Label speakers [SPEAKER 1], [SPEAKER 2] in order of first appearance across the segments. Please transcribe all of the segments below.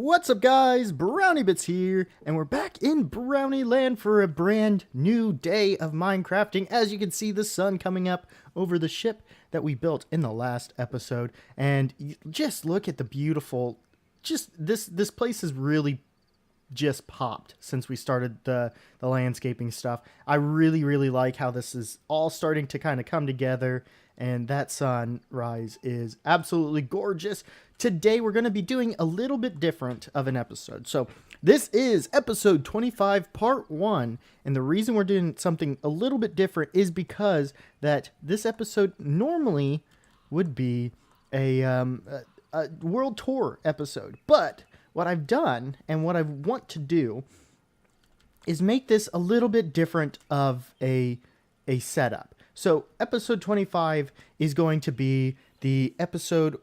[SPEAKER 1] What's up, guys? Brownie Bits here, and we're back in BrownieLand for a brand new day of Minecrafting. As you can see, the sun coming up over the ship that we built in the last episode, and just look at the beautiful. This place has really just popped since we started the landscaping stuff. I really like how this is all starting to kind of come together, and that sunrise is absolutely gorgeous. Today we're going to be doing a little bit different of an episode. So this is episode 25 part 1, and the reason we're doing something a little bit different is because that this episode normally would be a world tour episode, but what I've done and what I want to do is make this a little bit different of a setup. So episode 25 is going to be the episode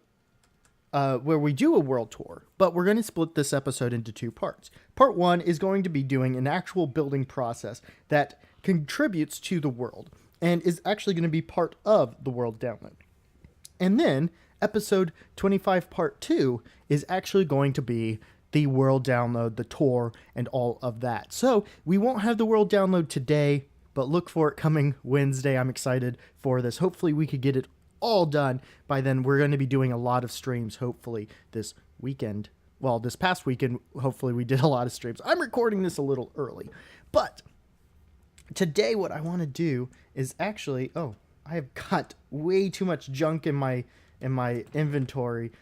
[SPEAKER 1] where we do a world tour, but we're going to split this episode into 2 parts. Part 1 is going to be doing an actual building process that contributes to the world and is actually going to be part of the world download. And then episode 25 part 2 is actually going to be the world download, the tour, and all of that. So we won't have the world download today, but look for it coming Wednesday. I'm excited for this. Hopefully we could get it all done by then. We're going to be doing a lot of streams, hopefully this weekend. Well, this past weekend, hopefully we did a lot of streams. I'm recording this a little early, but today what I want to do is actually, I have got way too much junk in my inventory.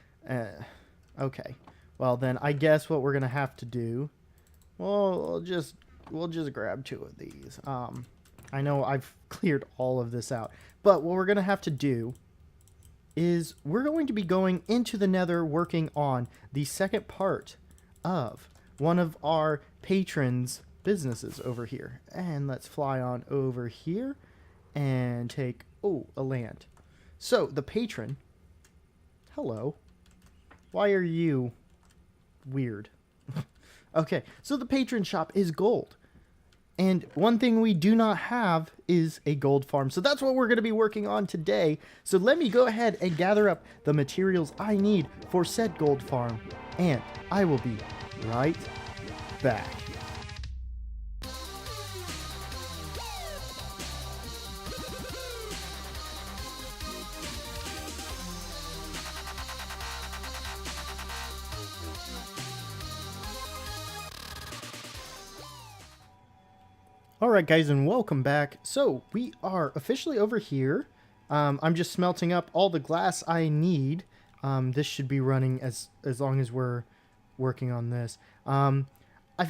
[SPEAKER 1] Okay, well then I guess what we're gonna have to do, well, we'll just grab 2 of these. I know I've cleared all of this out, but what we're gonna have to do is we're going to be going into the Nether, working on the second part of one of our patrons' businesses over here. And let's fly on over here and take a land. So the patron, hello, why are you weird? Okay, so the patron shop is gold. And one thing we do not have is a gold farm. So that's what we're going to be working on today. So let me go ahead and gather up the materials I need for said gold farm. And I will be right back. Alright guys, and welcome back. So we are officially over here. I'm just smelting up all the glass I need. This should be running as long as we're working on this. I've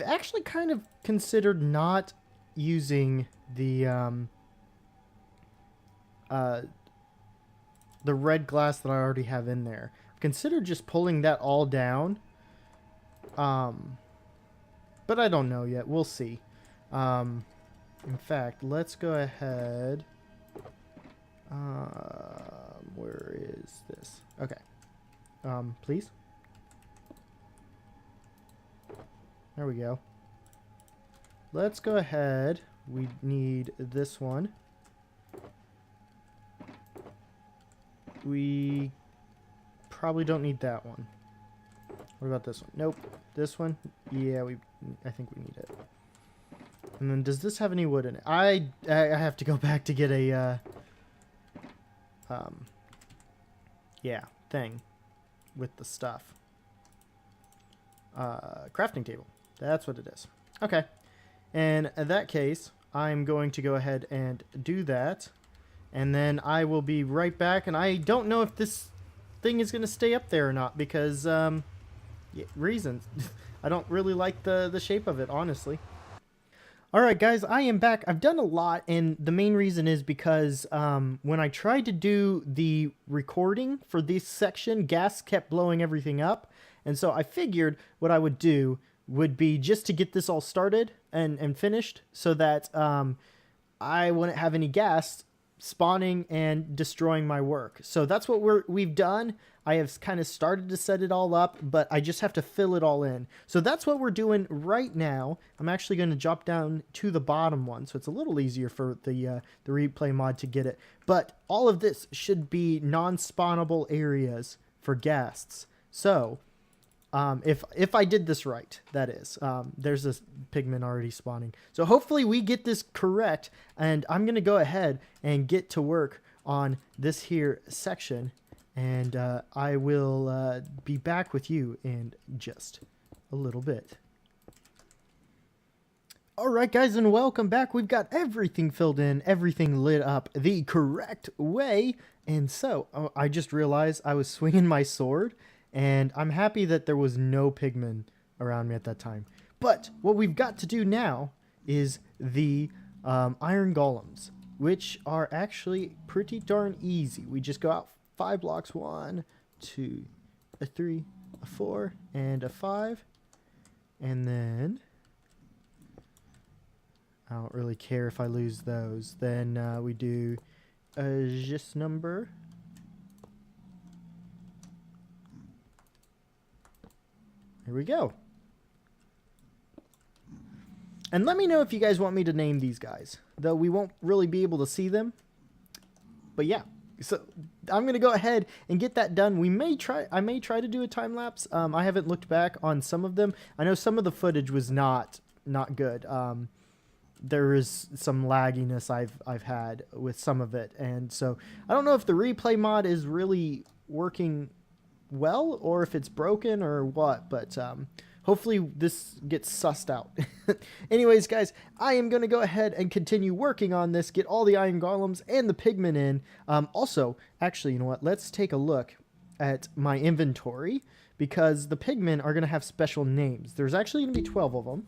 [SPEAKER 1] actually kind of considered not using the red glass that I already have in there. I've considered just pulling that all down. But I don't know yet. We'll see. In fact, let's go ahead. Where is this? Okay. Please. There we go. Let's go ahead. We need this one. We probably don't need that one. What about this one? Nope. This one? Yeah, I think we need it. And then, does this have any wood in it? I have to go back to get a, thing with the stuff. Crafting table. That's what it is. Okay. And in that case, I'm going to go ahead and do that. And then I will be right back. And I don't know if this thing is going to stay up there or not because, reasons. I don't really like the shape of it, honestly. Alright guys, I am back. I've done a lot, and the main reason is because when I tried to do the recording for this section, gas kept blowing everything up, and so I figured what I would do would be just to get this all started and finished so that I wouldn't have any gas spawning and destroying my work. So that's what we've done. I have kind of started to set it all up, but I just have to fill it all in. So that's what we're doing right now. I'm actually going to drop down to the bottom one, so it's a little easier for the replay mod to get it. But all of this should be non-spawnable areas for guests. So If I did this right, that is. There's this pigment already spawning. So hopefully we get this correct, and I'm going to go ahead and get to work on this here section, and I will be back with you in just a little bit. Alright guys, and welcome back. We've got everything filled in, everything lit up the correct way, and so I just realized I was swinging my sword, and I'm happy that there was no pigmen around me at that time. But what we've got to do now is the iron golems, which are actually pretty darn easy. We just go out 5 blocks, 1, 2, a 3, a 4, and a 5, and then I don't really care if I lose those. Then we do just number. Here we go. And let me know if you guys want me to name these guys, though we won't really be able to see them. But yeah, so I'm gonna go ahead and get that done. I may try to do a time lapse. I haven't looked back on some of them. I know some of the footage was not good. There is some lagginess I've had with some of it, and so I don't know if the replay mod is really working well or if it's broken or what, but hopefully this gets sussed out. Anyways guys, I am going to go ahead and continue working on this, get all the iron golems and the pigmen in. Also, actually, you know what, let's take a look at my inventory, because the pigmen are going to have special names. There's actually going to be 12 of them.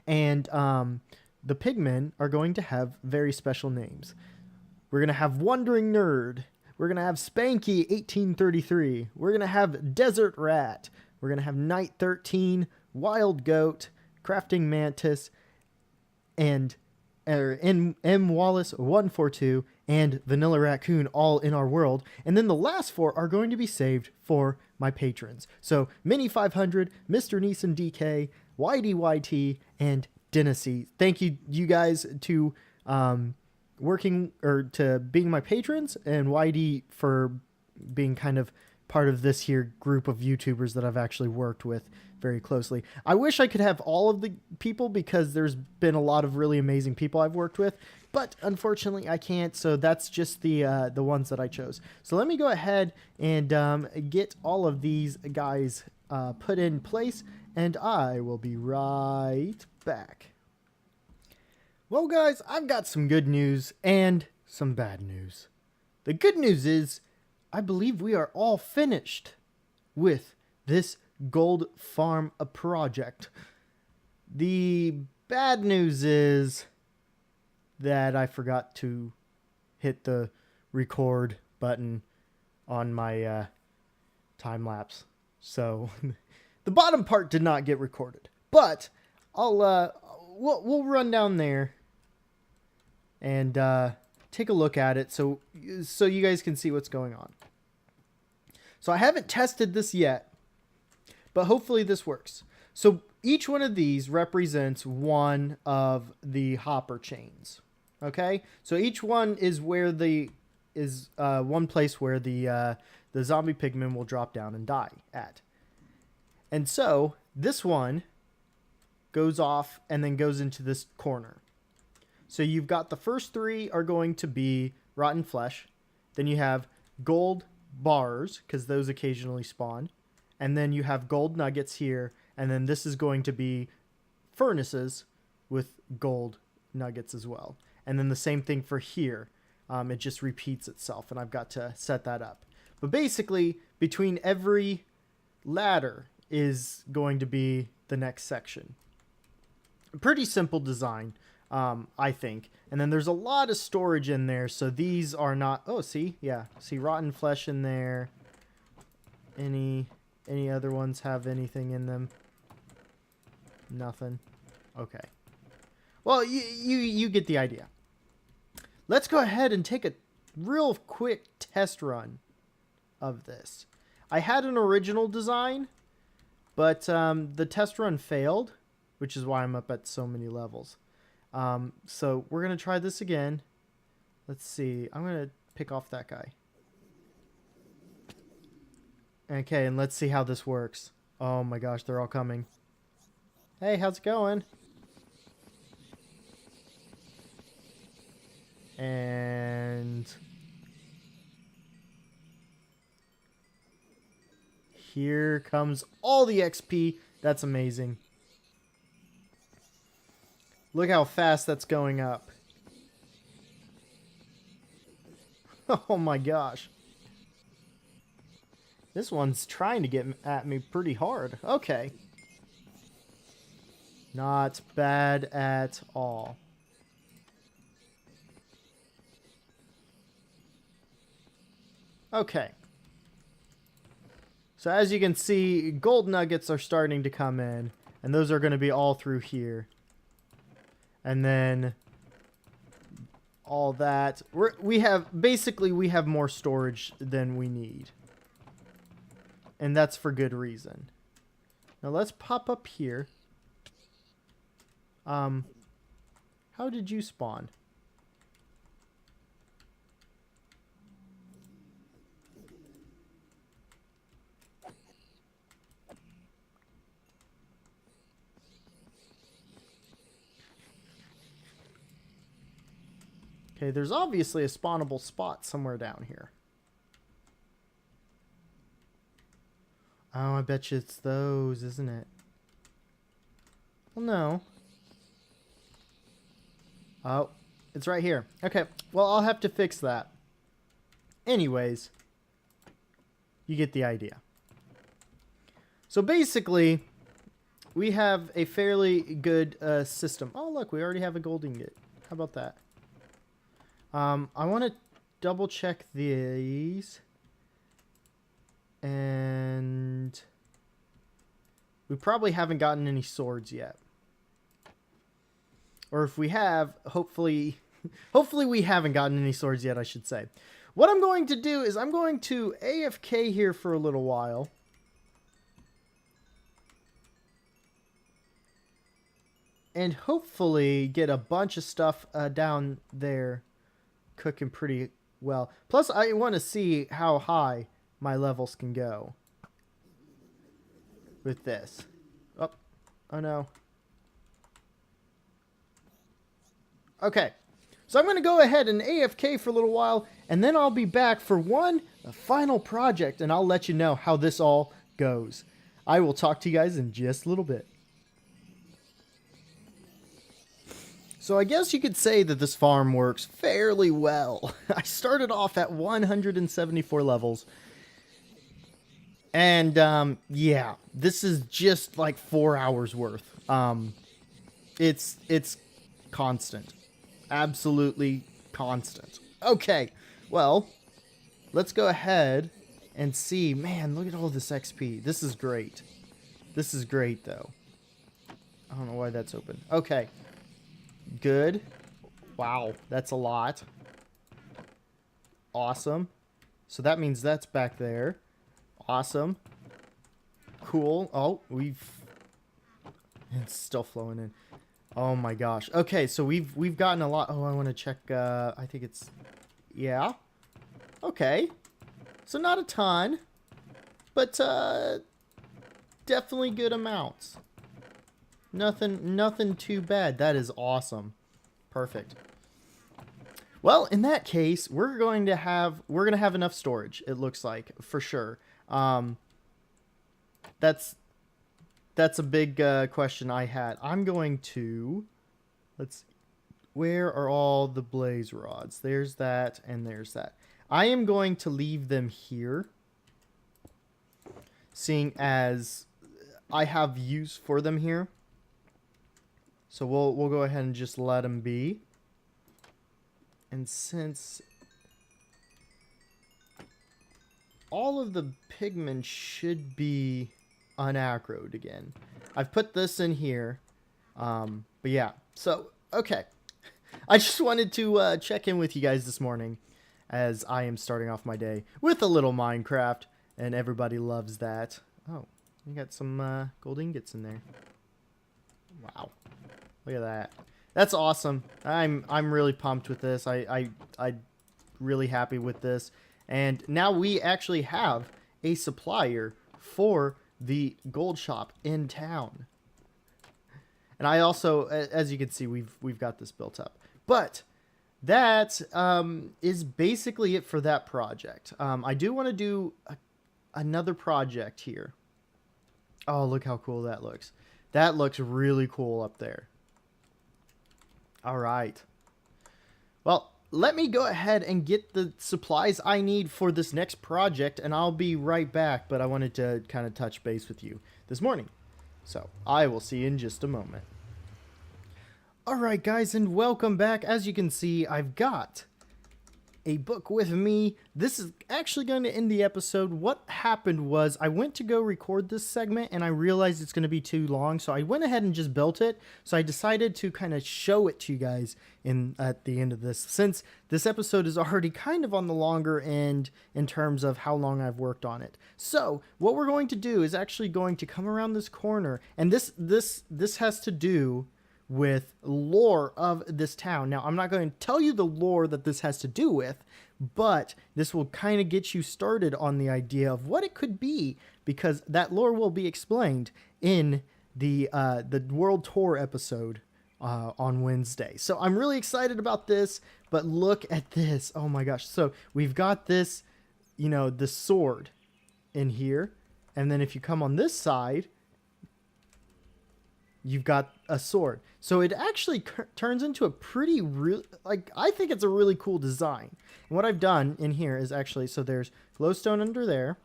[SPEAKER 1] And the pigmen are going to have very special names. We're going to have Wandering Nerd. We're going to have Spanky 1833. We're going to have Desert Rat. We're going to have Night 13, Wild Goat, Crafting Mantis, and M. Wallace 142, and Vanilla Raccoon, all in our world. And then the last 4 are going to be saved for my patrons. So Mini 500, Mr. Neeson DK, YDYT, and Dynasty. Thank you guys to working, or to being my patrons, and YD for being kind of part of this here group of YouTubers that I've actually worked with very closely. I wish I could have all of the people, because there's been a lot of really amazing people I've worked with, but unfortunately I can't, so that's just the ones that I chose. So let me go ahead and get all of these guys put in place, and I will be right back. Well guys, I've got some good news and some bad news. The good news is, I believe we are all finished with this gold farm project. The bad news is that I forgot to hit the record button on my time lapse. So the bottom part did not get recorded, but we'll run down there and take a look at it so you guys can see what's going on. So I haven't tested this yet, but hopefully this works. So each one of these represents one of the hopper chains. Okay, so each one is where one place where the zombie pigmen will drop down and die at. And so this one goes off and then goes into this corner. So you've got the first 3 are going to be rotten flesh. Then you have gold bars, because those occasionally spawn. And then you have gold nuggets here. And then this is going to be furnaces with gold nuggets as well. And then the same thing for here. It just repeats itself, and I've got to set that up. But basically, between every ladder is going to be the next section. Pretty simple design, I think. And then there's a lot of storage in there, so these are not... Oh, see? Yeah. See rotten flesh in there. Any other ones have anything in them? Nothing. Okay. Well, you get the idea. Let's go ahead and take a real quick test run of this. I had an original design, but the test run failed, which is why I'm up at so many levels. So we're going to try this again. Let's see. I'm going to pick off that guy. Okay, and let's see how this works. Oh my gosh, they're all coming. Hey, how's it going? And here comes all the XP. That's amazing. Look how fast that's going up. Oh my gosh. This one's trying to get at me pretty hard. Okay. Not bad at all. Okay. So as you can see, gold nuggets are starting to come in. And those are going to be all through here. And then all that. We have more storage than we need. And that's for good reason. Now let's pop up here. How did you spawn? Okay, there's obviously a spawnable spot somewhere down here. Oh, I bet you it's those, isn't it? Well, no. Oh, it's right here. Okay, well, I'll have to fix that. Anyways, you get the idea. So basically, we have a fairly good system. Oh, look, we already have a gold ingot. How about that? I want to double check these. And we probably haven't gotten any swords yet. Or if we have, hopefully we haven't gotten any swords yet, I should say. What I'm going to do is I'm going to AFK here for a little while. And hopefully get a bunch of stuff down there cooking pretty well. Plus, I want to see how high my levels can go with this. Oh no. Okay, so I'm going to go ahead and AFK for a little while, and then I'll be back for a final project, and I'll let you know how this all goes. I will talk to you guys in just a little bit. So I guess you could say that this farm works fairly well. I started off at 174 levels. And, yeah, this is just like 4 hours worth. It's constant. Absolutely constant. Okay, well, let's go ahead and see. Man, look at all this XP. This is great. This is great, though. I don't know why that's open. Okay. Good. Wow, that's a lot. Awesome. So that means that's back there. Awesome. Cool. Oh, it's still flowing in. Oh my gosh. Okay, so we've gotten a lot. Oh, I want to check. I think it's, yeah. Okay. So not a ton, but definitely good amounts. Nothing too bad. That is awesome. Perfect. Well, in that case, we're gonna have enough storage. It looks like, for sure. That's a big question I had. I'm going to, where are all the blaze rods? There's that and there's that. I am going to leave them here, seeing as I have use for them here. So we'll go ahead and just let them be. And since all of the pigmen should be unacroed again, I've put this in here. But yeah, so okay. I just wanted to check in with you guys this morning, as I am starting off my day with a little Minecraft, and everybody loves that. Oh, we got some gold ingots in there. Wow. Look at that. That's awesome. I'm really pumped with this. I'm really happy with this. And now we actually have a supplier for the gold shop in town. And I also, as you can see, we've got this built up. But that is basically it for that project. I do want to do another project here. Oh, look how cool that looks. That looks really cool up there. All right. Well, let me go ahead and get the supplies I need for this next project, and I'll be right back. But I wanted to kind of touch base with you this morning. So I will see you in just a moment. Alright guys, and welcome back. As you can see, I've got a book with me. This is actually going to end the episode. What happened was I went to go record this segment and I realized it's going to be too long, so I went ahead and just built it. So I decided to kind of show it to you guys at the end of this, since this episode is already kind of on the longer end in terms of how long I've worked on it. So what we're going to do is actually going to come around this corner, and this has to do with lore of this town. Now, I'm not going to tell you the lore that this has to do with, but this will kind of get you started on the idea of what it could be, because that lore will be explained in the World Tour episode on Wednesday. So I'm really excited about this, but look at this. Oh my gosh. So we've got this, you know, the sword in here, and then if you come on this side, you've got a sword. So it actually turns into a pretty I think it's a really cool design. And what I've done in here is actually, so there's glowstone under there.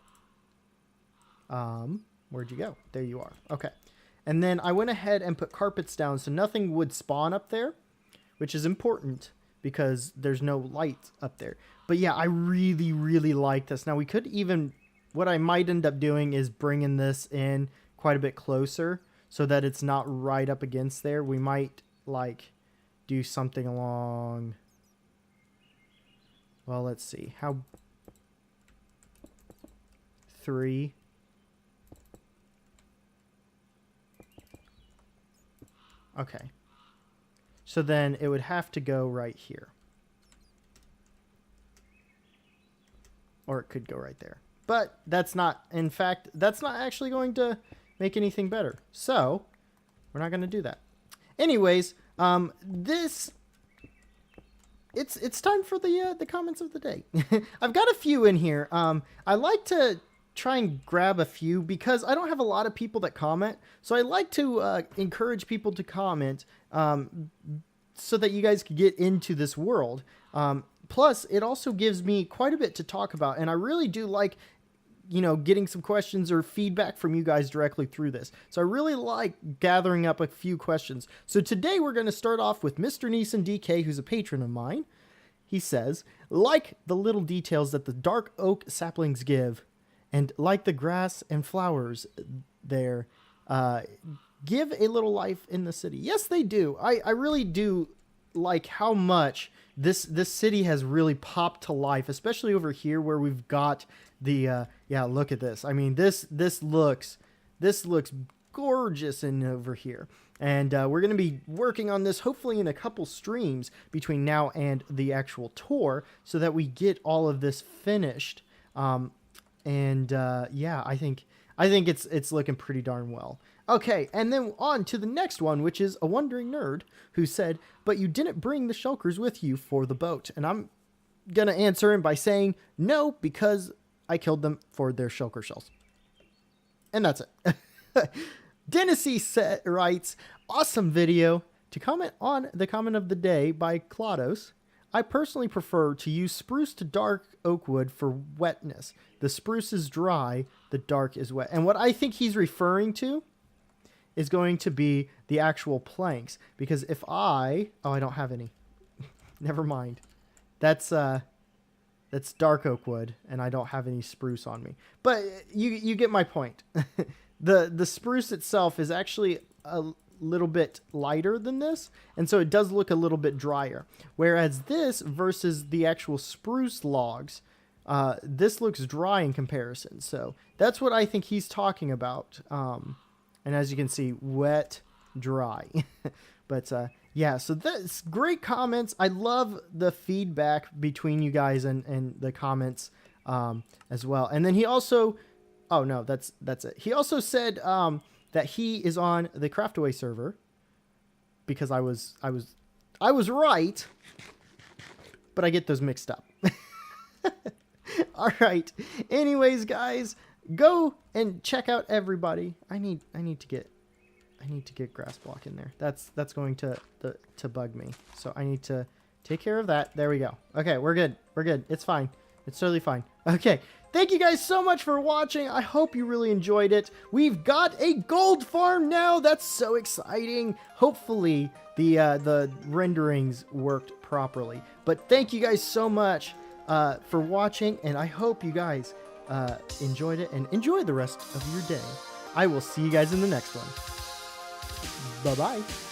[SPEAKER 1] Where'd you go? There you are. Okay. And then I went ahead and put carpets down so nothing would spawn up there, which is important because there's no light up there. But yeah, I really, really like this. Now we could even, what I might end up doing is bringing this in quite a bit closer, so that it's not right up against there. We might, like, do something along... Well, let's see. How... 3. Okay. So then it would have to go right here. Or it could go right there. But that's not... In fact, that's not actually going to make anything better. So we're not going to do that. Anyways, it's time for the comments of the day. I've got a few in here. I like to try and grab a few because I don't have a lot of people that comment. So I like to encourage people to comment so that you guys can get into this world. Plus, it also gives me quite a bit to talk about, and I really do like, you know, getting some questions or feedback from you guys directly through this. So I really like gathering up a few questions. So today we're going to start off with Mr. Neeson DK, who's a patron of mine. He says, like the little details that the dark oak saplings give, and like the grass and flowers there, give a little life in the city. Yes, they do. I really do like how much this city has really popped to life, especially over here where we've got the yeah, look at this. I mean, this looks gorgeous in over here, and we're going to be working on this hopefully in a couple streams between now and the actual tour, so that we get all of this finished. Yeah, I think it's looking pretty darn well. Okay, and then on to the next one, which is a wondering nerd who said, "But you didn't bring the shulkers with you for the boat." And I'm gonna answer him by saying no, because I killed them for their shulker shells. And that's it. Dennisy writes, "Awesome video. To comment on the comment of the day by Claudos, I personally prefer to use spruce to dark oak wood for wetness. The spruce is dry, the dark is wet." And what I think he's referring to is going to be the actual planks. Because if oh, I don't have any. Never mind. That's dark oak wood, and I don't have any spruce on me. But you get my point. The spruce itself is actually a little bit lighter than this, and so it does look a little bit drier. Whereas this versus the actual spruce logs, this looks dry in comparison. So that's what I think he's talking about. And as you can see, wet, dry. But yeah, so that's great comments. I love the feedback between you guys and the comments as well. And then he also Oh no, that's it. He also said that he is on the Craftaway server because I was right, but I get those mixed up. All right. Anyways, guys, go and check out everybody. I need to get grass block in there. That's going to bug me. So I need to take care of that. There we go. Okay, we're good. We're good. It's fine. It's totally fine. Okay. Thank you guys so much for watching. I hope you really enjoyed it. We've got a gold farm now. That's so exciting. Hopefully the renderings worked properly. But thank you guys so much for watching, and I hope you guys enjoyed it and enjoy the rest of your day. I will see you guys in the next one. Bye-bye.